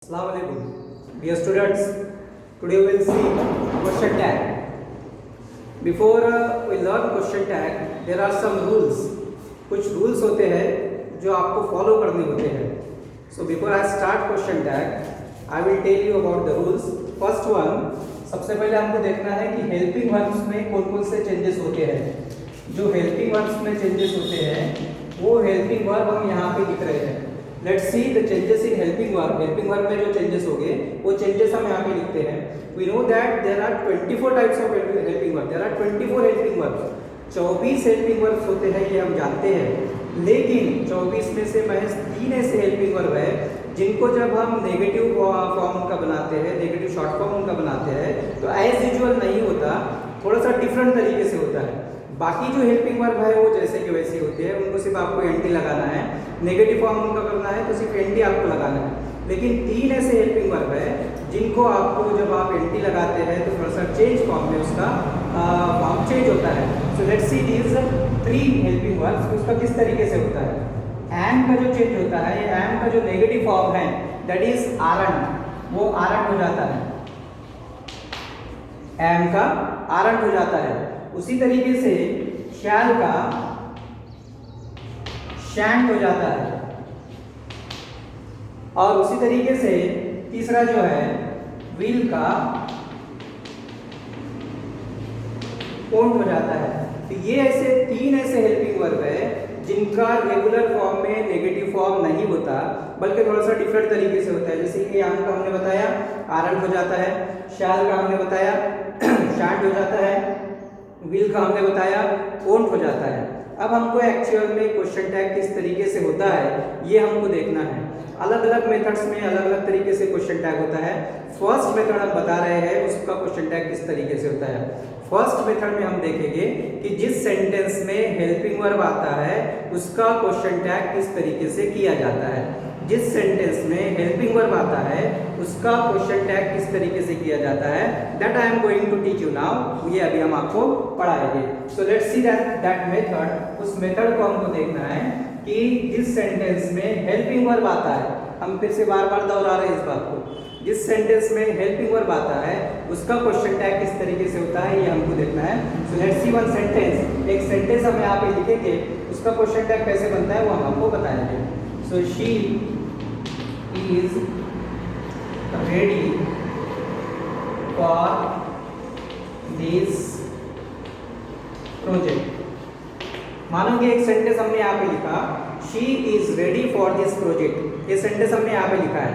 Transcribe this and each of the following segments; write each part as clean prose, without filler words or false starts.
Assalamualaikum. Dear students, today we will see question tag. Before we learn question tag, there are some rules. कुछ rules होते हैं जो आपको follow करने होते हैं. So before I start question tag, I will tell you about the rules. First one, सबसे पहले हमको देखना है कि helping verbs में कौन-कौन से changes होते हैं. जो helping verbs में changes होते हैं, वो helping verb हम यहाँ पे लिख रहे हैं. Let's see the changes in helping verb. Helping verb में जो changes होंगे, वो changes हम यहाँ पे लिखते हैं. We know that there are 24 types of helping verb. There are 24 helping verbs. 24 helping verbs होते हैं, ये हम जानते हैं. लेकिन 24 में से महज 3 ऐसे helping verb है जिनको जब हम नेगेटिव फॉर्म उनका बनाते हैं, नेगेटिव शॉर्ट फॉर्म उनका बनाते हैं, तो एज यूजुअल नहीं होता, थोड़ा सा डिफरेंट तरीके से होता है. बाकी जो हेल्पिंग वर्ब है वो जैसे कि वैसे होते हैं, उनको सिर्फ आपको एंटी लगाना है. नेगेटिव फॉर्म उनका करना है तो सिर्फ एंटी आपको लगाना है. लेकिन 3 ऐसे हेल्पिंग वर्ब है जिनको आपको जब आप एंटी लगाते हैं तो थोड़ा सा चेंज फॉर्म में उसका फॉर्म चेंज होता है. सो let's see these 3 helping verbs. उसका किस तरीके से होता है. एम का जो चेंज होता है, एम का जो नेगेटिव फॉर्म है दैट इज आरंट, वो आरंट हो जाता है. एम का आरंट हो जाता है. उसी तरीके से शैल का शैंट हो जाता है. और उसी तरीके से तीसरा जो है विल का ओंट हो जाता है. तो ये ऐसे 3 ऐसे हेल्पिंग वर्ब है जिनका रेगुलर फॉर्म में नेगेटिव फॉर्म नहीं होता, बल्कि थोड़ा सा डिफरेंट तरीके से होता है. जैसे कि आम का हमने बताया आरंट हो जाता है, शैल का हमने बताया शैंट हो जाता है, विल का हमने बताया ओंट हो जाता है. अब हमको एक्चुअल में क्वेश्चन टैग किस तरीके से होता है ये हमको देखना है. अलग अलग मेथड्स में अलग अलग तरीके से क्वेश्चन टैग होता है. फर्स्ट मेथड हम बता रहे हैं उसका क्वेश्चन टैग किस तरीके से होता है. फर्स्ट मेथड में हम देखेंगे कि जिस सेंटेंस में हेल्पिंग वर्ब आता है उसका क्वेश्चन टैग किस तरीके से किया जाता है. जिस सेंटेंस में हेल्पिंग वर्ब आता है उसका क्वेश्चन टैग किस तरीके से किया जाता है, that I am going to teach you now. ये अभी हम आपको पढ़ाएंगे. So let's see that method. उस मेथड को हमको देखना है कि जिस सेंटेंस में हेल्पिंग वर्ब आता है, हम फिर से बार बार दोहरा रहे हैं इस बात को, जिस सेंटेंस में हेल्पिंग वर्ब आता है उसका क्वेश्चन टैग किस तरीके से होता है ये हमको देखना है. सो लेट्स सी वन सेंटेंस. एक सेंटेंस हम यहाँ पे लिखेंगे, उसका क्वेश्चन टैग कैसे बनता है वो हम आपको बताएंगे. So she is ready for this project. मानो कि एक सेंटेंस हमने यहाँ पे लिखा she is ready for this project. ये सेंटेंस हमने यहाँ पे लिखा है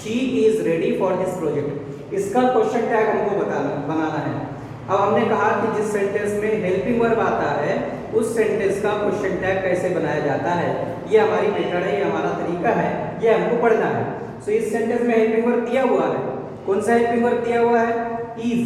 she is ready for this project. इसका क्वेश्चन टैग हमको बनाना है. अब हमने कहा कि जिस सेंटेंस में हेल्पिंग वर्ब आता है उस सेंटेंस का क्वेश्चन टैग कैसे बनाया जाता है, ये हमारी मेथड है, ये हमारा तरीका है, ये हमको पढ़ना है. सो इस सेंटेंस में हेल्पिंग वर्ब दिया हुआ है. कौन सा हेल्पिंग वर्ब दिया हुआ है? इज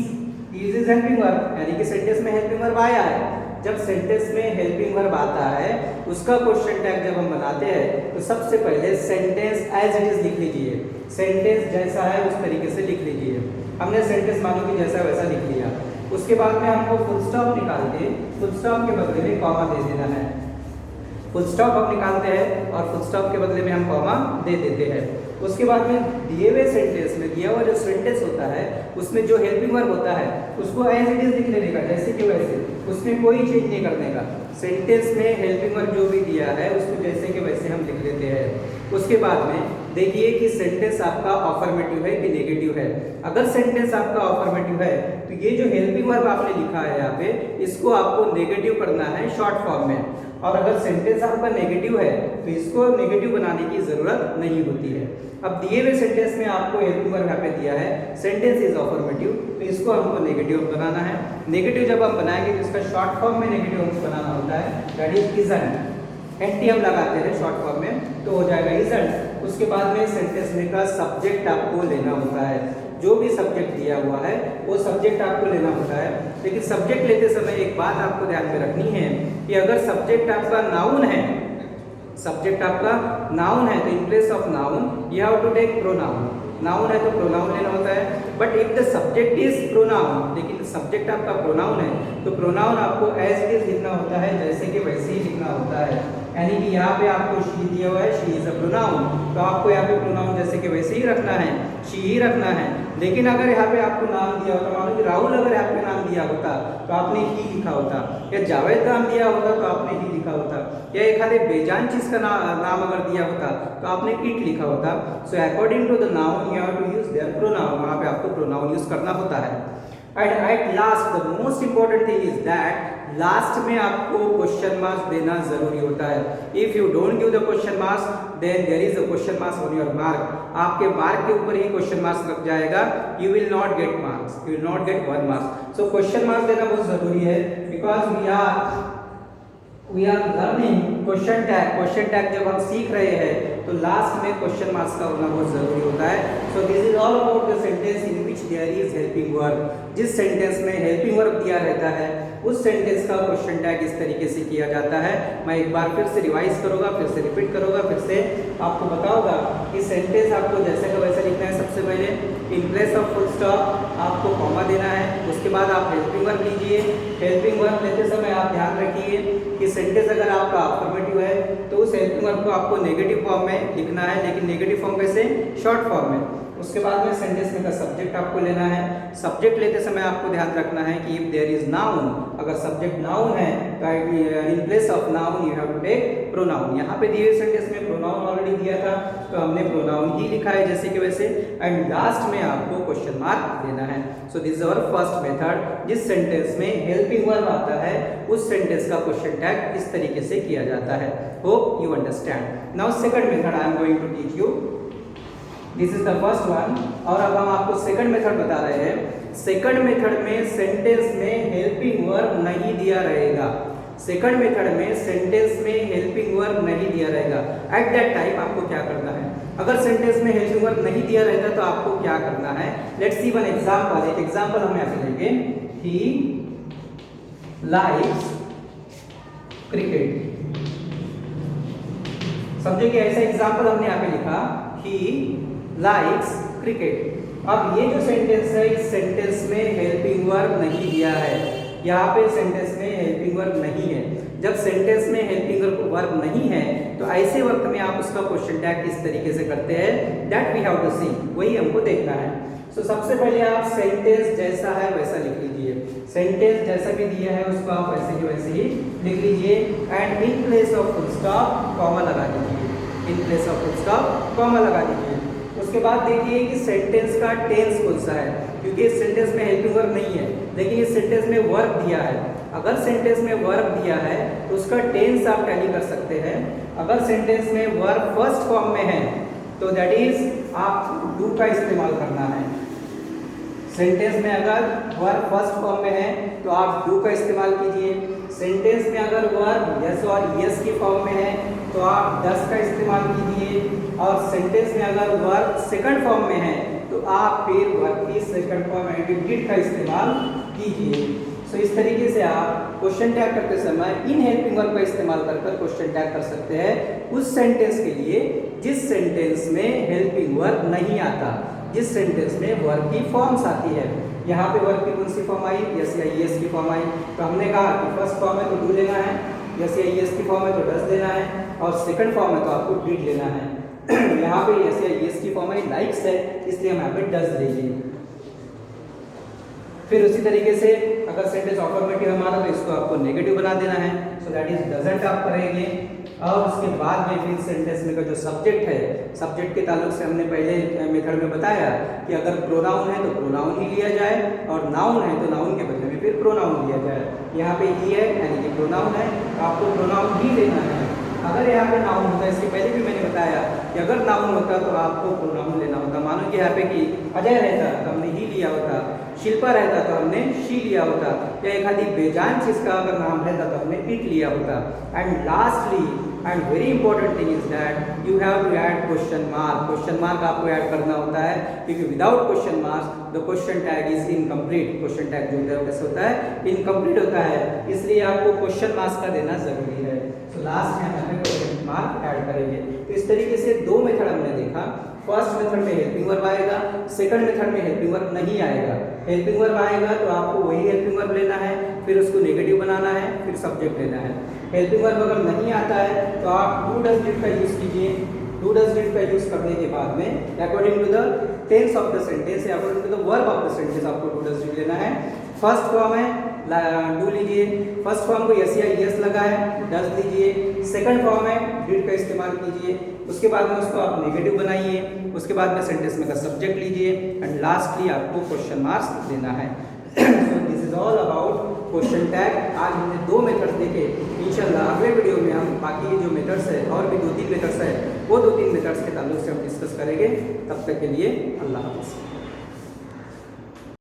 इज हेल्पिंग वर्ब, यानी कि सेंटेंस में हेल्पिंग वर्ब आया है. जब सेंटेंस में हेल्पिंग वर्ब आता है उसका क्वेश्चन टैग जब हम बनाते हैं तो सबसे पहले सेंटेंस एज इट इज लिख लीजिए. सेंटेंस जैसा है उस तरीके से लिख लीजिए. हमने सेंटेंस मानो कि जैसा वैसा लिख लिया. उसके बाद में हमको फुल स्टॉप निकाल के फुल स्टॉप के बदले में कॉमा दे देना है. फुल स्टॉप हम निकालते हैं और फुल स्टॉप के बदले में हम कॉमा दे देते हैं. उसके बाद में दिए हुए सेंटेंस में दिया हुआ जो सेंटेंस होता है उसमें जो हेल्पिंग वर्ब होता है उसको एज इट इज लिख लेने का, जैसे कि वैसे, उसमें कोई चेंज नहीं करने का. सेंटेंस में हेल्पिंग वर्ब जो भी दिया है उसको जैसे कि वैसे हम लिख लेते हैं. उसके बाद में देखिए कि सेंटेंस आपका अफर्मेटिव है कि नेगेटिव है. अगर सेंटेंस आपका अफर्मेटिव है तो ये जो हेल्पिंग वर्ब आपने लिखा है यहाँ पे इसको आपको नेगेटिव करना है शॉर्ट फॉर्म में. और अगर सेंटेंस आपका नेगेटिव है तो इसको नेगेटिव बनाने की जरूरत नहीं होती है. अब दिए हुए सेंटेंस में आपको हेल्पिंग वर्ब यहाँ पे दिया है, सेंटेंस इज अफर्मेटिव, तो इसको हमको नेगेटिव बनाना है. नेगेटिव जब हम बनाएंगे तो इसका शॉर्ट फॉर्म में नेगेटिव हमको बनाना होता है, दैट इज इजंट. एंटी हम लगाते हैं शॉर्ट फॉर्म में तो हो जाएगा इजंट. उसके बाद में सेंटेंस में का सब्जेक्ट आपको लेना होता है. जो भी सब्जेक्ट दिया हुआ है वो सब्जेक्ट आपको लेना होता है. लेकिन सब्जेक्ट लेते समय एक बात आपको ध्यान में रखनी है कि अगर सब्जेक्ट आपका नाउन है, सब्जेक्ट आपका नाउन है तो in place of noun you have to take pronoun. Noun है तो प्रोनाउन लेना होता है. But if the subject is pronoun, लेकिन सब्जेक्ट आपका प्रोनाउन है तो प्रोनाउन आपको एज इट इज लिखना होता है, जैसे कि वैसे ही लिखना होता है. यानी कि यहाँ पे आपको शी दिया हुआ है, शी इज अ प्रोनाउन, तो आपको यहाँ पे प्रोनाउन जैसे कि वैसे ही रखना है, शी ही रखना है। लेकिन अगर यहाँ पे आपको नाम दिया होता, मानो कि राहुल अगर आपके नाम दिया होता तो आपने ही लिखा होता, या जावेद नाम दिया होता तो आपने ही लिखा होता, या एक आधे बेजान चीज का नाम अगर दिया होता तो आपने इट लिखा होता। So according to the noun you have to use their pronoun, वहाँ पे आपको प्रोनाउन यूज करना होता है। And at last the most important thing is that last में आपको क्वेश्चन मार्क्स देना जरूरी होता है। If you don't give the question marks then there is a question marks on your mark, आपके मार्क के ऊपर ही क्वेश्चन मार्क्स लग जाएगा, you will not get marks, you will not get 1 marks. So question marks देना बहुत जरूरी है, because we are learning question tag. Question tag जब हम सीख रहे हैं तो लास्ट में क्वेश्चन मार्क्स का होना बहुत जरूरी होता है। So this is all about the sentence in which there is helping verb. जिस सेंटेंस में हेल्पिंग वर्ब दिया रहता है उस सेंटेंस का क्वेश्चन टैग इस तरीके से किया जाता है। मैं एक बार फिर से रिवाइज करूंगा, फिर से रिपीट करूंगा, फिर से आपको बताऊंगा कि सेंटेंस आपको जैसे का वैसा लिखना है। सबसे पहले इन प्लेस ऑफ फुल स्टॉप आपको कॉमा देना है, उसके बाद आप हेल्पिंग वर्ब लीजिए। हेल्पिंग वर्ब लेते समय आप ध्यान रखिए कि सेंटेंस अगर आपका अफर्मेटिव है तो उस हेल्पिंग वर्ब को आपको नेगेटिव फॉर्म में लिखना है, लेकिन नेगेटिव फॉर्म कैसे, शॉर्ट फॉर्म में। उसके बाद में सेंटेंस में का सब्जेक्ट आपको लेना है। सब्जेक्ट लेते समय आपको ध्यान रखना है कि इफ देयर इज नाउन, अगर सब्जेक्ट नाउन है तो in place of noun you have to take pronoun. यहाँ पे दिए सेंटेंस में प्रोनाउन ऑलरेडी दिया था तो हमने प्रोनाउन ही लिखा है जैसे कि वैसे। एंड लास्ट में आपको क्वेश्चन मार्क देना है। So this is our first method. जिस सेंटेंस में हेल्पिंग वर्ब आता है उस सेंटेंस का क्वेश्चन टैग इस तरीके से किया जाता है। Hope you understand. Now second method I am going to teach you. This is the first one. और अब हम आपको सेकंड मेथड बता रहे हैं। सेकंड मेथड में सेंटेंस में हेल्पिंग वर्ब नहीं दिया रहेगा। सेकंड मेथड में सेंटेंस में हेल्पिंग वर्ब नहीं दिया रहेगा। एट दैट टाइम आपको क्या करना है, अगर सेंटेंस में हेल्पिंग वर्ब नहीं दिया रहता तो आपको क्या करना है। Let's see one example. एक एग्जांपल हम यहाँ पे लेंगे, ही लाइक्स क्रिकेट। समझे कि ऐसा एग्जांपल हमने यहाँ पे लिखा, ही लाइक्स क्रिकेट। अब ये जो सेंटेंस है इस सेंटेंस में हेल्पिंग वर्ब नहीं दिया है। यहाँ पे सेंटेंस में हेल्पिंग वर्ब नहीं है। जब सेंटेंस में हेल्पिंग वर्ब नहीं है तो ऐसे वक्त में आप उसका क्वेश्चन टैग किस तरीके से करते हैं, दैट वी हैव टू सी, वही हमको देखना है। सो सबसे पहले आप सेंटेंस जैसा है वैसा लिख लीजिए। सेंटेंस जैसा भी दिया है उसको आप वैसे के वैसे ही लिख लीजिए। And in place of full stop comma लगा दीजिए। इन place of full stop comma लगा दीजिए। उसके बाद देखिए कि सेंटेंस का टेंस कौन सा है, क्योंकि इस सेंटेंस में हेल्पिंग वर्ब नहीं है लेकिन इस सेंटेंस में वर्ब दिया है। अगर सेंटेंस में वर्ब दिया है तो उसका टेंस आप टैली कर सकते हैं। अगर सेंटेंस में वर्ब फर्स्ट फॉर्म में है तो दैट इज आप डू का इस्तेमाल करना है। सेंटेंस में अगर वर्ब फर्स्ट फॉर्म में है तो आप डू का इस्तेमाल कीजिए। सेंटेंस में अगर वर्ब यस और यस की फॉर्म में है तो आप डस का इस्तेमाल कीजिए। और सेंटेंस में अगर वर्ब सेकंड फॉर्म में है तो आप फिर वर्ब की सेकंड फॉर्म एंड डिड का इस्तेमाल कीजिए। सो इस तरीके से आप क्वेश्चन टैग करते समय इन हेल्पिंग वर्ब का इस्तेमाल कर क्वेश्चन टैग कर सकते हैं उस सेंटेंस के लिए जिस सेंटेंस में हेल्पिंग वर्ब नहीं आता, जिस सेंटेंस में वर्ब की फॉर्म्स आती है। यहाँ पे वर्ब की कौन सी फॉर्म आई, यस या यस की फॉर्म आई, तो हमने कहा कि फर्स्ट फॉर्म है तो डू लेना है, यस या यस की फॉर्म है तो डस लेना है, और सेकंड फॉर्म है तो आपको डिड लेना है। यहाँ पे यस या यस की फॉर्म है लाइक्स है, इसलिए हम यहाँ पे डस लेंगे। फिर उसी तरीके से अगर सेंटेंस अफर्मेटिव हमारा तो इसको आपको नेगेटिव बना देना है, सो दैट इज डजंट आप करेंगे। और उसके बाद में फिर सेंटेंस में का जो सब्जेक्ट है, सब्जेक्ट के ताल्लुक से हमने पहले मेथड में बताया कि अगर प्रोनाउन है तो प्रोनाउन ही लिया जाए और नाउन है तो नाउन के बदले में फिर प्रोनाउन लिया जाए। यहाँ पे ही है यानी कि प्रोनाउन है तो आपको प्रोनाउन ही लेना है। अगर यहाँ पे नाउन होता है, इसके पहले भी मैंने बताया कि अगर नाउन होता तो आपको प्रोनाउन लेना होता। मानो कि यहाँ पे कि अजय रहता तो हमने ही लिया होता, शिल्पा रहता तो हमने शी लिया होता, या एक आदि बेजान चीज का अगर नाम रहता तो हमने इट लिया होता। And lastly and very important thing is that you have to add question mark. Question mark आपको ऐड करना होता है क्योंकि without question mark the question tag is incomplete. Question tag जो होता है कैसे होता है, इनकम्प्लीट होता है, इसलिए आपको क्वेश्चन मार्क्स का देना जरूरी है। तो लास्ट में हमें क्वेश्चन मार्क ऐड करेंगे। तो इस तरीके से दो मेथड हमने देखा। फर्स्ट मेथड में हेल्पिंग वर्ब आएगा, सेकंड मेथड में हेल्पिंग वर्ब नहीं आएगा। हेल्पिंग वर्ब आएगा तो आपको वही हेल्पिंग वर्ब लेना है, फिर उसको नेगेटिव बनाना है, फिर सब्जेक्ट लेना है। हेल्पिंग वर्ब अगर नहीं आता है तो आप डू डज डिड का यूज़ कीजिए। डू डज डिड का यूज़ करने के बाद में according to the tense of the sentence या according to the verb of the sentence आपको डू डज डिड लेना है। फर्स्ट फॉर्म है डू लीजिए, फर्स्ट फॉर्म को यस या यस लगा है, डज लीजिए। सेकंड फॉर्म है डिड का इस्तेमाल कीजिए, उसके बाद में उसको आप नेगेटिव बनाइए, उसके बाद में सेंटेंस में का सब्जेक्ट लीजिए एंड लास्टली आपको क्वेश्चन मार्क्स देना है। So this is all about question tag. आज हमने 2 मेथड्स देखे। इंशाल्लाह अगले वीडियो में हम बाकी जो मेथड्स है और भी 2-3 मेथड्स है वो 2-3 मेथड्स के ताल्लुक से हम डिस्कस करेंगे। तब तक के लिए अल्लाह हाफ़िज़।